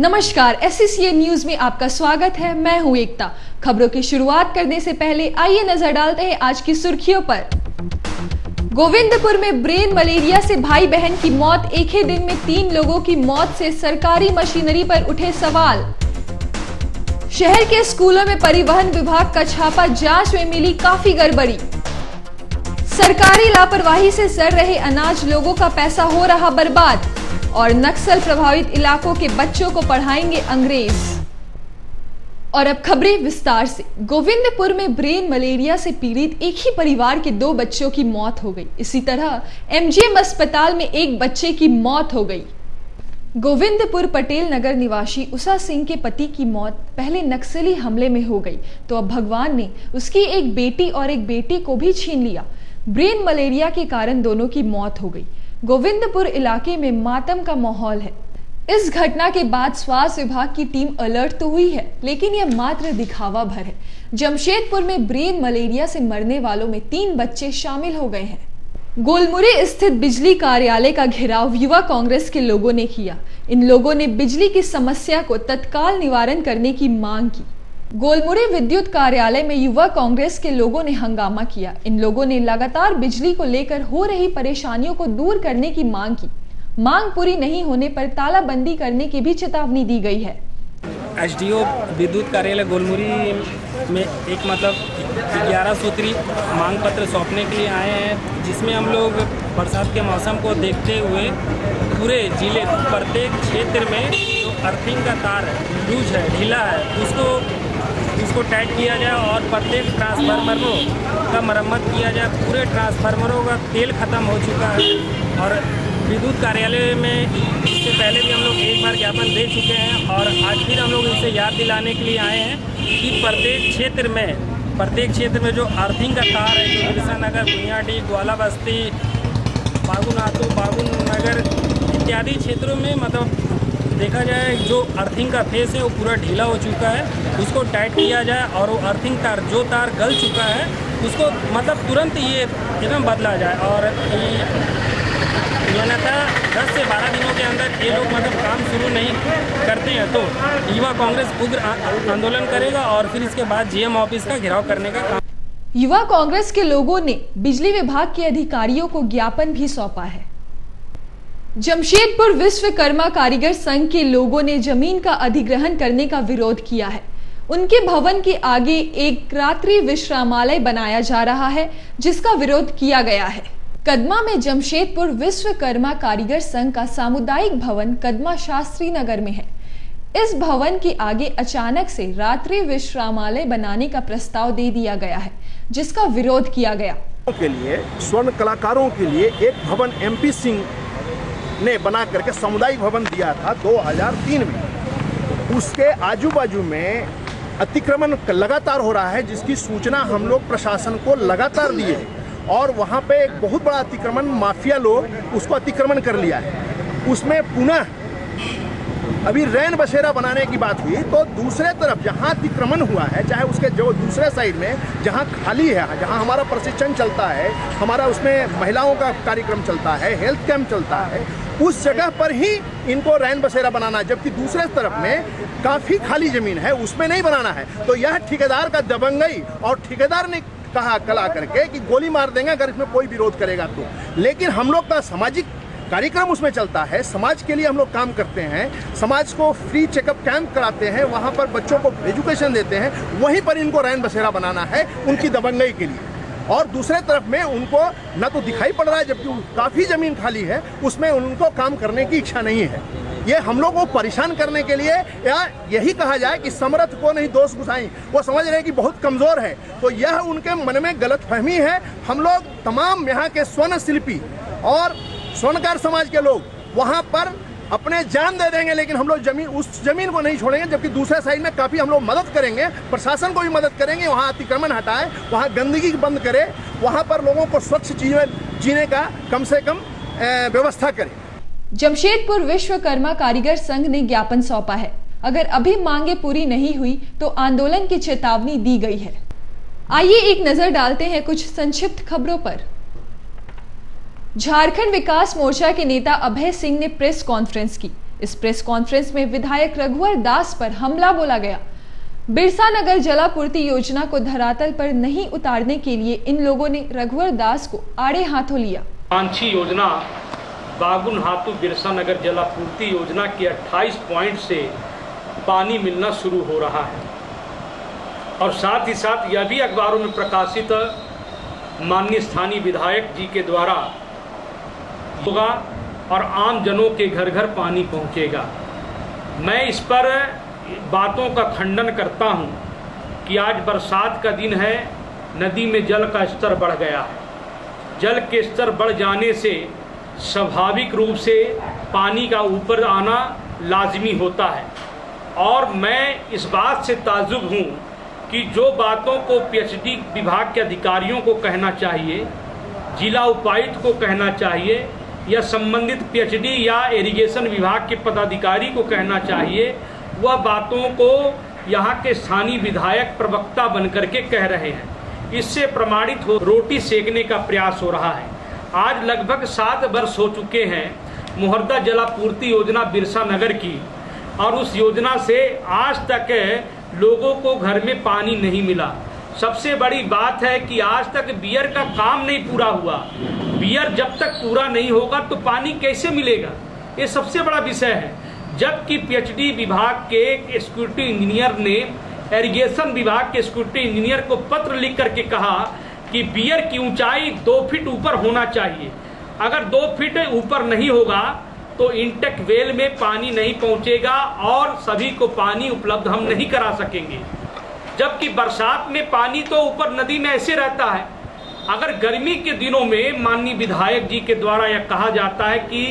नमस्कार, SCCA news में आपका स्वागत है। मैं हूं एकता। खबरों की शुरुआत करने से पहले आइए नजर डालते हैं आज की सुर्खियों पर। गोविंदपुर में ब्रेन मलेरिया से भाई बहन की मौत, एक ही दिन में 3 लोगों की मौत से सरकारी मशीनरी पर उठे सवाल। शहर के स्कूलों में परिवहन विभाग का छापा, जांच में मिली काफी गड़बड़ी। सरकारी लापरवाही से सड़ रहे अनाज, लोगों का पैसा हो रहा बर्बाद। और नक्सल प्रभावित इलाकों के बच्चों को पढ़ाएंगे अंग्रेज। और अब खबरें विस्तार से। गोविंदपुर में ब्रेन मलेरिया से पीड़ित एक ही परिवार के 2 बच्चों की मौत हो गई। इसी तरह MGM अस्पताल में एक बच्चे की मौत हो गई। गोविंदपुर पटेल नगर निवासी उषा सिंह के पति की मौत पहले नक्सली हमले में हो गई, तो अब भगवान ने उसकी एक बेटी और एक बेटी को भी छीन लिया। ब्रेन मलेरिया के कारण दोनों की मौत हो गई। गोविंदपुर इलाके में मातम का माहौल है। इस घटना के बाद स्वास्थ्य विभाग की टीम अलर्ट तो हुई है, लेकिन यह मात्र दिखावा भर है। जमशेदपुर में ब्रेन मलेरिया से मरने वालों में 3 बच्चे शामिल हो गए हैं। गोलमुरे स्थित बिजली कार्यालय का घेराव युवा कांग्रेस के लोगों ने किया। इन लोगों ने बिजली की समस्या को तत्काल निवारण करने की मांग की। गोलमुरे विद्युत कार्यालय में युवा कांग्रेस के लोगों ने हंगामा किया। इन लोगों ने लगातार बिजली को लेकर हो रही परेशानियों को दूर करने की मांग की। मांग पूरी नहीं होने पर तालाबंदी करने की भी चेतावनी दी गई है। SDO विद्युत कार्यालय गोलमुरी में एक 11 सूत्री मांग पत्र सौंपने के लिए आए हैं, जिसमें हम लोग बरसात के मौसम को देखते हुए पूरे जिले प्रत्येक क्षेत्र में जो अर्थिंग का तार लूज है, ढीला है, उसको टाइट किया जाए और प्रत्येक ट्रांसफार्मरों का मरम्मत किया जाए। पूरे ट्रांसफार्मरों का तेल ख़त्म हो चुका है और विद्युत कार्यालय में इससे पहले भी हम लोग एक बार ज्ञापन दे चुके हैं और आज फिर हम लोग इसे याद दिलाने के लिए आए हैं कि प्रत्येक क्षेत्र में जो अर्थिंग का तार है, जो बिरसा नगर, बुनियाडी, ग्वाला बस्ती, बागुन नगर इत्यादि क्षेत्रों में देखा जाए जो अर्थिंग का फेस है वो पूरा ढीला हो चुका है, उसको टाइट किया जाए और वो अर्थिंग तार जो तार गल चुका है उसको तुरंत ये एकदम बदला जाए। और अन्यथा 10 से 12 दिनों के अंदर ये लोग काम शुरू नहीं करते हैं तो युवा कांग्रेस उग्र आंदोलन करेगा और फिर इसके बाद GM ऑफिस का घेराव करने का काम। युवा कांग्रेस के लोगों ने बिजली विभाग के अधिकारियों को ज्ञापन भी सौंपा है। जमशेदपुर विश्वकर्मा कारीगर संघ के लोगों ने जमीन का अधिग्रहण करने का विरोध किया है। उनके भवन के आगे एक रात्रि विश्रामालय बनाया जा रहा है, जिसका विरोध किया गया है। कदमा में जमशेदपुर विश्वकर्मा कारीगर संघ का सामुदायिक भवन कदमा शास्त्री नगर में है। इस भवन के आगे अचानक से रात्रि विश्रामालय बनाने का प्रस्ताव दे दिया गया है, जिसका विरोध किया गया। के लिए स्वर्ण कलाकारों के लिए एक भवन MP सिंह ने बना करके सामुदायिक भवन दिया था 2003 में। उसके आजू बाजू में अतिक्रमण लगातार हो रहा है, जिसकी सूचना हम लोग प्रशासन को लगातार दिए और वहाँ पे एक बहुत बड़ा अतिक्रमण, माफिया लोग उसको अतिक्रमण कर लिया है। उसमें पुनः अभी रैन बसेरा बनाने की बात हुई तो दूसरे तरफ जहाँ अतिक्रमण हुआ है, चाहे उसके जो दूसरे साइड में जहाँ खाली है, जहाँ हमारा प्रशिक्षण चलता है, हमारा उसमें महिलाओं का कार्यक्रम चलता है, हेल्थ कैंप चलता है, उस जगह पर ही इनको रैन बसेरा बनाना है, जबकि दूसरे तरफ में काफ़ी खाली ज़मीन है, उसमें नहीं बनाना है। तो यह ठेकेदार का दबंगई, और ठेकेदार ने कहा कला करके कि गोली मार देंगे अगर इसमें कोई विरोध करेगा तो। लेकिन हम लोग का सामाजिक कार्यक्रम उसमें चलता है, समाज के लिए हम लोग काम करते हैं, समाज को फ्री चेकअप कैंप कराते हैं, वहाँ पर बच्चों को एजुकेशन देते हैं, वहीं पर इनको रैन बसेरा बनाना है उनकी दबंगई के लिए। और दूसरे तरफ में उनको न तो दिखाई पड़ रहा है, जबकि काफ़ी ज़मीन खाली है, उसमें उनको काम करने की इच्छा नहीं है। ये हम लोग को परेशान करने के लिए, या यही कहा जाए कि समर्थ को नहीं दोष गुसाई, वो समझ रहे हैं कि बहुत कमज़ोर है, तो यह उनके मन में गलतफहमी है। हम लोग तमाम यहाँ के स्वर्ण शिल्पी और स्वर्णकार समाज के लोग वहाँ पर अपने जान दे देंगे, लेकिन हम लोग उस जमीन को नहीं छोड़ेंगे। जबकि दूसरे साइड में काफ़ी हम लोग मदद करेंगे, प्रशासन को भी मदद करेंगे, वहाँ अतिक्रमण हटाए, वहाँ गंदगी बंद करे, वहाँ पर लोगों को स्वच्छ जीने का कम से कम व्यवस्था करें। जमशेदपुर विश्वकर्मा कारीगर संघ ने ज्ञापन सौंपा है। अगर अभी मांगे पूरी नहीं हुई तो आंदोलन की चेतावनी दी गई है। आइए एक नजर डालते हैं कुछ संक्षिप्त खबरों पर। झारखंड विकास मोर्चा के नेता अभय सिंह ने प्रेस कॉन्फ्रेंस की। इस प्रेस कॉन्फ्रेंस में विधायक रघुवर दास पर हमला बोला गया। बिरसा नगर जलापूर्ति योजना को धरातल पर नहीं उतारने के लिए इन लोगों ने रघुवर दास को आड़े हाथों लिया। आकांक्षी योजना बागुनहातू बिरसा नगर जलापूर्ति योजना के 28 पॉइंट से पानी मिलना शुरू हो रहा है और साथ ही साथ यह भी अखबारों में प्रकाशित माननीय स्थानीय विधायक जी के द्वारा होगा और आम जनों के घर घर पानी पहुंचेगा। मैं इस पर बातों का खंडन करता हूं कि आज बरसात का दिन है, नदी में जल का स्तर बढ़ गया है। जल के स्तर बढ़ जाने से स्वाभाविक रूप से पानी का ऊपर आना लाजमी होता है और मैं इस बात से ताज्जुब हूँ कि जो बातों को पीएचडी विभाग के अधिकारियों को कहना चाहिए, जिला उपायुक्त को कहना चाहिए या संबंधित पीएचडी या इरिगेशन विभाग के पदाधिकारी को कहना चाहिए, वह बातों को यहाँ के स्थानीय विधायक प्रवक्ता बनकर के कह रहे हैं। इससे प्रमाणित हो रोटी सेकने का प्रयास हो रहा है। आज लगभग 7 वर्ष हो चुके हैं मुहर्दा जलापूर्ति योजना बिरसा नगर की और उस योजना से आज तक लोगों को घर में पानी नहीं मिला। सबसे बड़ी बात है कि आज तक बीयर का काम नहीं पूरा हुआ। बीयर जब तक पूरा नहीं होगा तो पानी कैसे मिलेगा, ये सबसे बड़ा विषय है। जबकि पीएचडी विभाग के एक्जीक्यूटिव इंजीनियर ने इरिगेशन विभाग के एक्जीक्यूटिव इंजीनियर को पत्र लिख करके कहा कि बीयर की ऊंचाई 2 फीट ऊपर होना चाहिए। अगर 2 फीट ऊपर नहीं होगा तो इंटेक वेल में पानी नहीं पहुंचेगा और सभी को पानी उपलब्ध हम नहीं करा सकेंगे। जबकि बरसात में पानी तो ऊपर नदी में ऐसे रहता है। अगर गर्मी के दिनों में माननीय विधायक जी के द्वारा यह कहा जाता है कि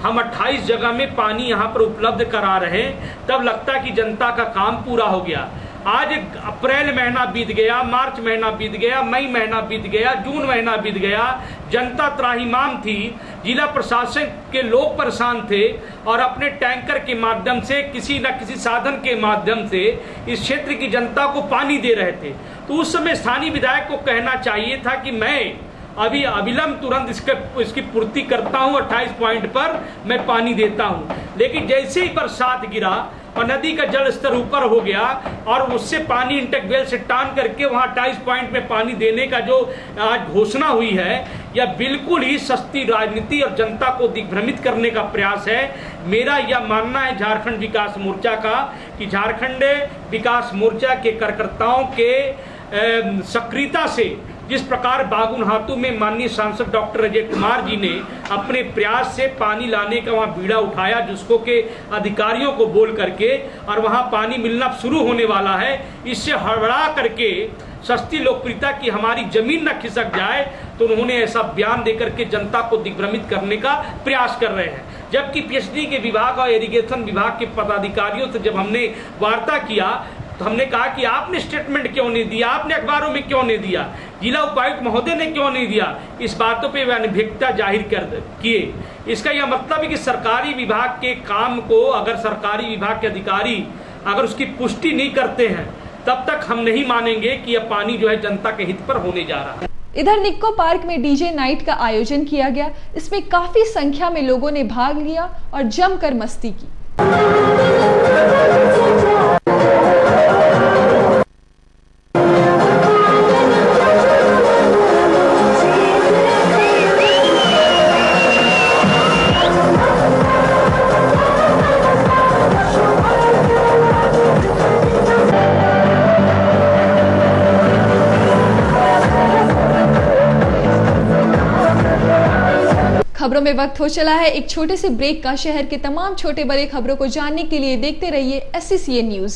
हम 28 जगह में पानी यहाँ पर उपलब्ध करा रहे हैं, तब लगता है कि जनता का काम पूरा हो गया। आज अप्रैल महीना बीत गया, मार्च महीना बीत गया, मई महीना बीत गया, जून महीना बीत गया, जनता त्राहिमाम थी, जिला प्रशासन के लोग परेशान थे और अपने टैंकर के माध्यम से किसी न किसी साधन के माध्यम से इस क्षेत्र की जनता को पानी दे रहे थे। तो उस समय स्थानीय विधायक को कहना चाहिए था कि मैं अभी अविलंब तुरंत इसकी पूर्ति करता हूं, 28 पॉइंट पर मैं पानी देता हूं। लेकिन जैसे ही बरसात गिरा और नदी का जल स्तर ऊपर हो गया और उससे पानी इंटेक वेल से टान करके वहां 28 पॉइंट में पानी देने का जो आज घोषणा हुई है, यह बिल्कुल ही सस्ती राजनीति और जनता को दिग्भ्रमित करने का प्रयास है। मेरा यह मानना है झारखंड विकास मोर्चा का कि झारखंड विकास मोर्चा के कार्यकर्ताओं के सक्रियता से जिस प्रकार बागुनहातू में माननीय सांसद डॉक्टर अजय कुमार जी ने अपने प्रयास से पानी लाने का वहां बीड़ा उठाया, जिसको के अधिकारियों को बोल करके और वहां पानी मिलना शुरू होने वाला है, इससे हड़बड़ा करके सस्ती लोकप्रियता की हमारी जमीन न खिसक जाए, तो उन्होंने ऐसा बयान देकर के जनता को दिग्भ्रमित करने का प्रयास कर रहे हैं। जबकि पीएचडी के विभाग और इरिगेशन विभाग के पदाधिकारियों से जब हमने वार्ता किया तो हमने कहा कि आपने स्टेटमेंट क्यों नहीं दिया, आपने अखबारों में क्यों नहीं दिया, जिला उपायुक्त महोदय ने क्यों नहीं दिया, इस बातों पे वे अनभिज्ञता जाहिर किए। इसका यह मतलब है कि सरकारी विभाग के काम को अगर सरकारी विभाग के अधिकारी अगर उसकी पुष्टि नहीं करते हैं, तब तक हम नहीं मानेंगे कि यह पानी जो है जनता के हित पर होने जा रहा है। इधर निक्को पार्क में डीजे नाइट का आयोजन किया गया। इसमें काफी संख्या में लोगों ने भाग लिया और जमकर मस्ती की। खबरों में वक्त हो चला है एक छोटे से ब्रेक का। शहर के तमाम छोटे बड़े खबरों को जानने के लिए देखते रहिए SCCA न्यूज।